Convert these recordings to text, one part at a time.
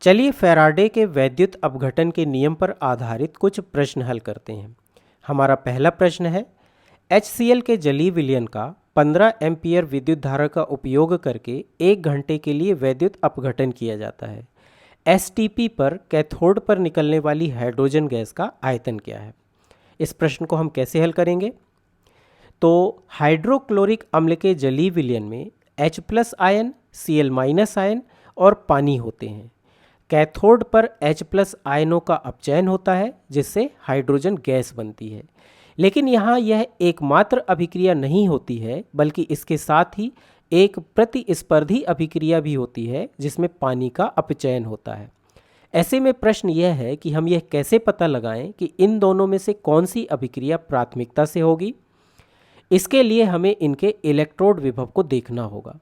चलिए फैराडे के वैद्युत अपघटन के नियम पर आधारित कुछ प्रश्न हल करते हैं। हमारा पहला प्रश्न है, HCl के जलीय विलयन का 15 एम्पीयर विद्युत धारा का उपयोग करके 1 घंटे के लिए वैद्युत अपघटन किया जाता है। STP पर कैथोड पर निकलने वाली हाइड्रोजन गैस का आयतन क्या है? इस प्रश्न को हम कैसे हल करेंगे? तो हाइड्रोक्लोरिक अम्ल के जलीय विलयन में H+ आयन, Cl- आयन और पानी होते हैं। कैथोड पर H+ आयनों का अपचयन होता है जिससे हाइड्रोजन गैस बनती है। लेकिन यहाँ यह एकमात्र अभिक्रिया नहीं होती है, बल्कि इसके साथ ही एक प्रतिस्पर्धी अभिक्रिया भी होती है जिसमें पानी का अपचयन होता है। ऐसे में प्रश्न यह है कि हम यह कैसे पता लगाएं कि इन दोनों में से कौन सी अभिक्रिया प्राथमिकता से होगी। इसके लिए हमें इनके इलेक्ट्रोड विभव को देखना होगा।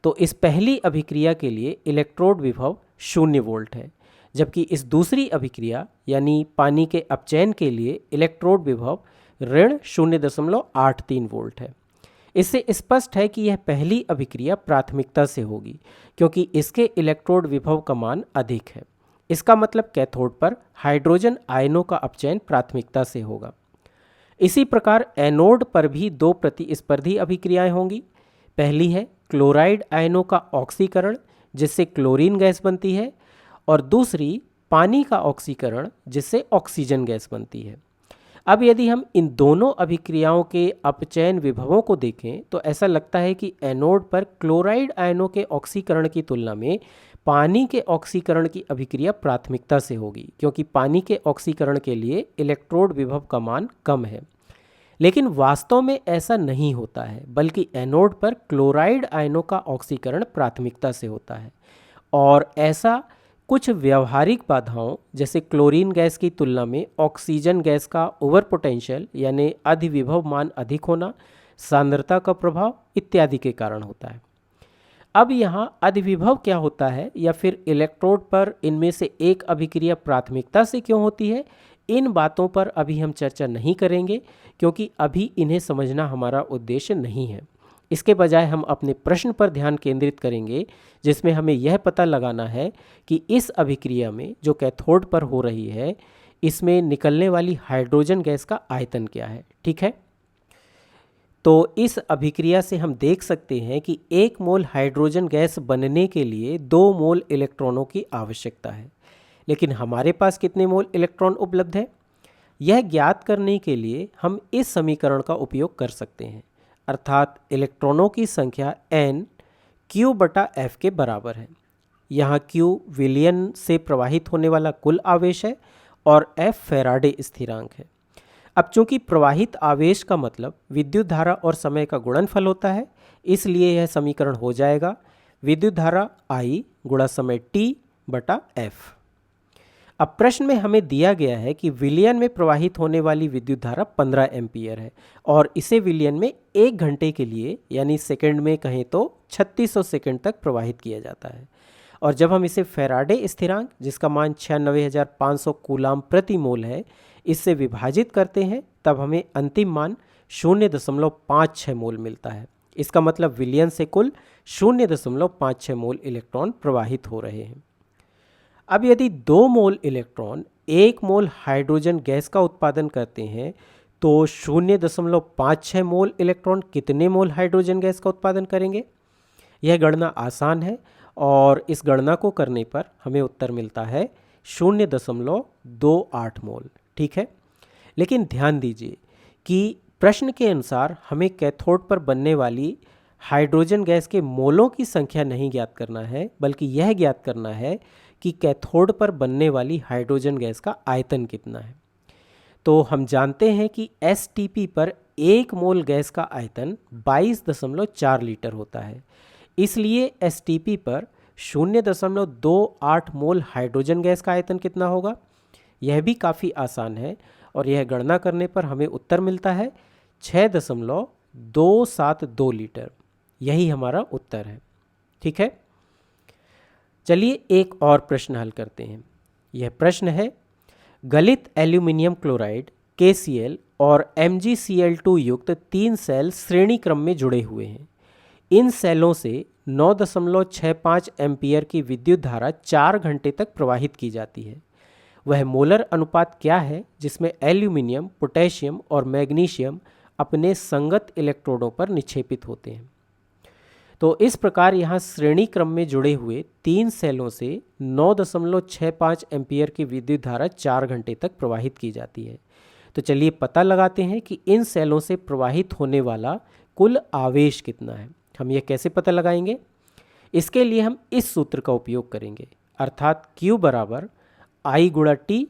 तो इस पहली अभिक्रिया के लिए इलेक्ट्रोड विभव 0 वोल्ट है, जबकि इस दूसरी अभिक्रिया यानी पानी के अपचयन के लिए इलेक्ट्रोड विभव ऋण 0.83 वोल्ट है। इससे स्पष्ट है कि यह पहली अभिक्रिया प्राथमिकता से होगी क्योंकि इसके इलेक्ट्रोड विभव का मान अधिक है। इसका मतलब कैथोड पर हाइड्रोजन आयनों का अपचयन प्राथमिकता से होगा। इसी प्रकार एनोड पर भी दो प्रतिस्पर्धी अभिक्रियाएं होंगी। पहली है क्लोराइड आयनों का ऑक्सीकरण जिससे क्लोरीन गैस बनती है, और दूसरी पानी का ऑक्सीकरण जिससे ऑक्सीजन गैस बनती है। अब यदि हम इन दोनों अभिक्रियाओं के अपचयन विभवों को देखें तो ऐसा लगता है कि एनोड पर क्लोराइड आयनों के ऑक्सीकरण की तुलना में पानी के ऑक्सीकरण की अभिक्रिया प्राथमिकता से होगी, क्योंकि पानी के ऑक्सीकरण के लिए इलेक्ट्रोड विभव का मान कम है। लेकिन वास्तव में ऐसा नहीं होता है, बल्कि एनोड पर क्लोराइड आयनों का ऑक्सीकरण प्राथमिकता से होता है, और ऐसा कुछ व्यवहारिक बाधाओं जैसे क्लोरीन गैस की तुलना में ऑक्सीजन गैस का ओवर पोटेंशियल यानी अधिविभव मान अधिक होना, सांद्रता का प्रभाव इत्यादि के कारण होता है। अब यहाँ अधिविभव क्या होता है या फिर इलेक्ट्रोड पर इनमें से एक अभिक्रिया प्राथमिकता से क्यों होती है, इन बातों पर अभी हम चर्चा नहीं करेंगे क्योंकि अभी इन्हें समझना हमारा उद्देश्य नहीं है। इसके बजाय हम अपने प्रश्न पर ध्यान केंद्रित करेंगे जिसमें हमें यह पता लगाना है कि इस अभिक्रिया में जो कैथोड पर हो रही है इसमें निकलने वाली हाइड्रोजन गैस का आयतन क्या है। ठीक है, तो इस अभिक्रिया से हम देख सकते हैं कि 1 मोल हाइड्रोजन गैस बनने के लिए 2 मोल इलेक्ट्रॉनों की आवश्यकता है। लेकिन हमारे पास कितने मोल इलेक्ट्रॉन उपलब्ध है, यह ज्ञात करने के लिए हम इस समीकरण का उपयोग कर सकते हैं, अर्थात इलेक्ट्रॉनों की संख्या n Q/F के बराबर है। यहाँ Q विलयन से प्रवाहित होने वाला कुल आवेश है और F फैराडे स्थिरांक है। अब चूंकि प्रवाहित आवेश का मतलब विद्युत धारा और समय का गुणनफल होता है, इसलिए यह समीकरण हो जाएगा विद्युत धारा I गुणा समय T/F। अब प्रश्न में हमें दिया गया है कि विलयन में प्रवाहित होने वाली विद्युत धारा 15 एम्पीयर है और इसे विलयन में 1 घंटे के लिए यानी सेकंड में कहें तो 3600 सेकंड तक प्रवाहित किया जाता है। और जब हम इसे फैराडे स्थिरांक जिसका मान 96,500 कूलाम प्रति मोल है इससे विभाजित करते हैं तब हमें अंतिम मान 0.56 मोल मिलता है। इसका मतलब विलयन से कुल 0.56 मोल इलेक्ट्रॉन प्रवाहित हो रहे हैं। अब यदि 2 मोल इलेक्ट्रॉन 1 मोल हाइड्रोजन गैस का उत्पादन करते हैं तो 0.56 मोल इलेक्ट्रॉन कितने मोल हाइड्रोजन गैस का उत्पादन करेंगे? यह गणना आसान है और इस गणना को करने पर हमें उत्तर मिलता है 0.28 मोल। ठीक है, लेकिन ध्यान दीजिए कि प्रश्न के अनुसार हमें कैथोड पर बनने वाली हाइड्रोजन गैस के मोलों की संख्या नहीं ज्ञात करना है, बल्कि यह ज्ञात करना है कि कैथोड पर बनने वाली हाइड्रोजन गैस का आयतन कितना है। तो हम जानते हैं कि STP पर 1 मोल गैस का आयतन 22.4 लीटर होता है, इसलिए STP पर 0.28 मोल हाइड्रोजन गैस का आयतन कितना होगा? यह भी काफ़ी आसान है और यह गणना करने पर हमें उत्तर मिलता है 6.272 लीटर। यही हमारा उत्तर है। ठीक है, चलिए एक और प्रश्न हल करते हैं। यह प्रश्न है, गलित एल्यूमिनियम क्लोराइड KCl और MgCl2 युक्त 3 सेल श्रेणी क्रम में जुड़े हुए हैं। इन सेलों से 9.65 एम्पियर की विद्युत धारा 4 घंटे तक प्रवाहित की जाती है। वह मोलर अनुपात क्या है जिसमें एल्यूमिनियम, पोटेशियम और मैग्नीशियम अपने संगत इलेक्ट्रोडों पर निक्षेपित होते हैं। तो इस प्रकार यहाँ श्रेणी क्रम में जुड़े हुए 3 सेलों से 9.65 एम्पियर की विद्युत धारा 4 घंटे तक प्रवाहित की जाती है। तो चलिए पता लगाते हैं कि इन सेलों से प्रवाहित होने वाला कुल आवेश कितना है। हम यह कैसे पता लगाएंगे? इसके लिए हम इस सूत्र का उपयोग करेंगे, अर्थात Q बराबर I गुणा T,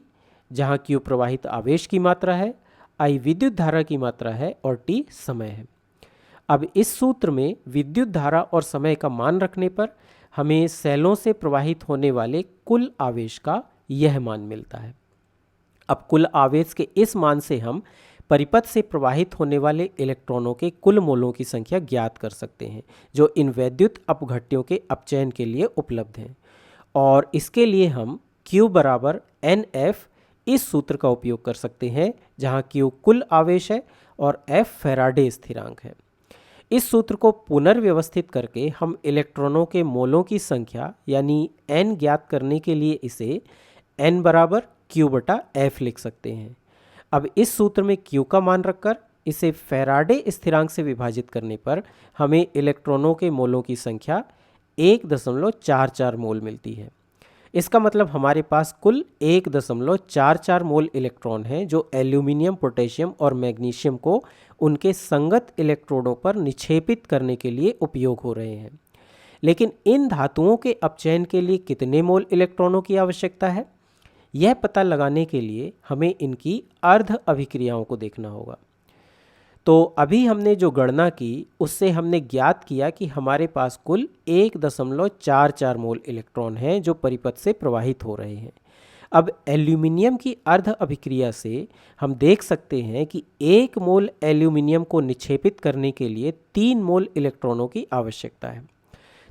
जहाँ Q प्रवाहित आवेश की मात्रा है, I विद्युत धारा की मात्रा है और T समय है। अब इस सूत्र में विद्युत धारा और समय का मान रखने पर हमें सेलों से प्रवाहित होने वाले कुल आवेश का यह मान मिलता है। अब कुल आवेश के इस मान से हम परिपथ से प्रवाहित होने वाले इलेक्ट्रॉनों के कुल मोलों की संख्या ज्ञात कर सकते हैं जो इन वैद्युत अपघट्यों के अपचयन के लिए उपलब्ध हैं। और इसके लिए हम Q बराबर NF इस सूत्र का उपयोग कर सकते हैं, जहां Q कुल आवेश है और F फैराडे स्थिरांक है। इस सूत्र को पुनर्व्यवस्थित करके हम इलेक्ट्रॉनों के मोलों की संख्या यानी N ज्ञात करने के लिए इसे N बराबर Q बटा F लिख सकते हैं। अब इस सूत्र में Q का मान रखकर इसे फैराडे स्थिरांक से विभाजित करने पर हमें इलेक्ट्रॉनों के मोलों की संख्या 1.44 मोल मिलती है। इसका मतलब हमारे पास कुल 1.44 मोल इलेक्ट्रॉन हैं जो एल्यूमिनियम, पोटेशियम और मैग्नीशियम को उनके संगत इलेक्ट्रोडों पर निक्षेपित करने के लिए उपयोग हो रहे हैं। लेकिन इन धातुओं के अपचयन के लिए कितने मोल इलेक्ट्रॉनों की आवश्यकता है, यह पता लगाने के लिए हमें इनकी अर्ध अभिक्रियाओं को देखना होगा। तो अभी हमने जो गणना की उससे हमने ज्ञात किया कि हमारे पास कुल 1.44 मोल इलेक्ट्रॉन हैं जो परिपथ से प्रवाहित हो रहे हैं। अब एल्यूमिनियम की अर्ध अभिक्रिया से हम देख सकते हैं कि 1 मोल एल्यूमिनियम को निक्षेपित करने के लिए 3 मोल इलेक्ट्रॉनों की आवश्यकता है।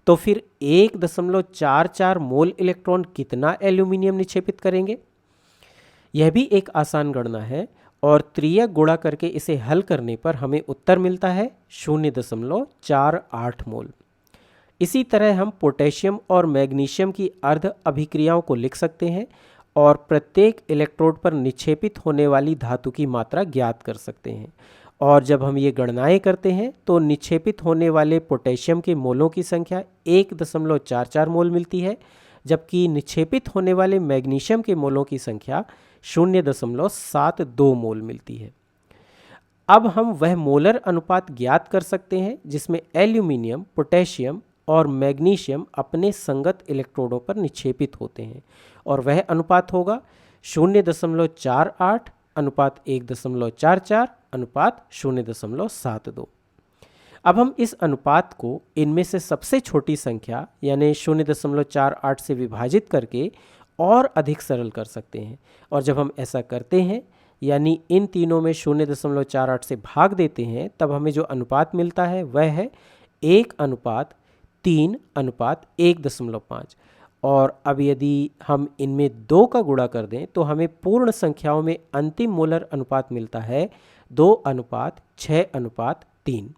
तो फिर 1.44 मोल इलेक्ट्रॉन कितना एल्यूमिनियम निक्षेपित करेंगे? यह भी एक आसान गणना है और त्रियक गुणा करके इसे हल करने पर हमें उत्तर मिलता है 0.48 मोल। इसी तरह हम पोटेशियम और मैग्नीशियम की अर्ध अभिक्रियाओं को लिख सकते हैं और प्रत्येक इलेक्ट्रोड पर निक्षेपित होने वाली धातु की मात्रा ज्ञात कर सकते हैं। और जब हम ये गणनाएं करते हैं तो निक्षेपित होने वाले पोटेशियम के मोलों की संख्या 1.44 मोल मिलती है, जबकि निक्षेपित होने वाले मैग्नीशियम के मोलों की संख्या 0.72 मोल मिलती है। अब हम वह मोलर अनुपात ज्ञात कर सकते हैं जिसमें एल्यूमिनियम, पोटेशियम और मैग्नीशियम अपने संगत इलेक्ट्रोडों पर निक्षेपित होते हैं और वह अनुपात होगा 0.48 अनुपात 1.44 अनुपात 0.72। अब हम इस अनुपात को इनमें से सबसे छोटी संख्या यानी 0.48 से विभाजित करके और अधिक सरल कर सकते हैं। और जब हम ऐसा करते हैं यानी इन तीनों में 0.48 से भाग देते हैं, तब हमें जो अनुपात मिलता है वह है 1:3:1.5। और अब यदि हम इनमें 2 का गुणा कर दें तो हमें पूर्ण संख्याओं में अंतिम मोलर अनुपात मिलता है 2:6:3।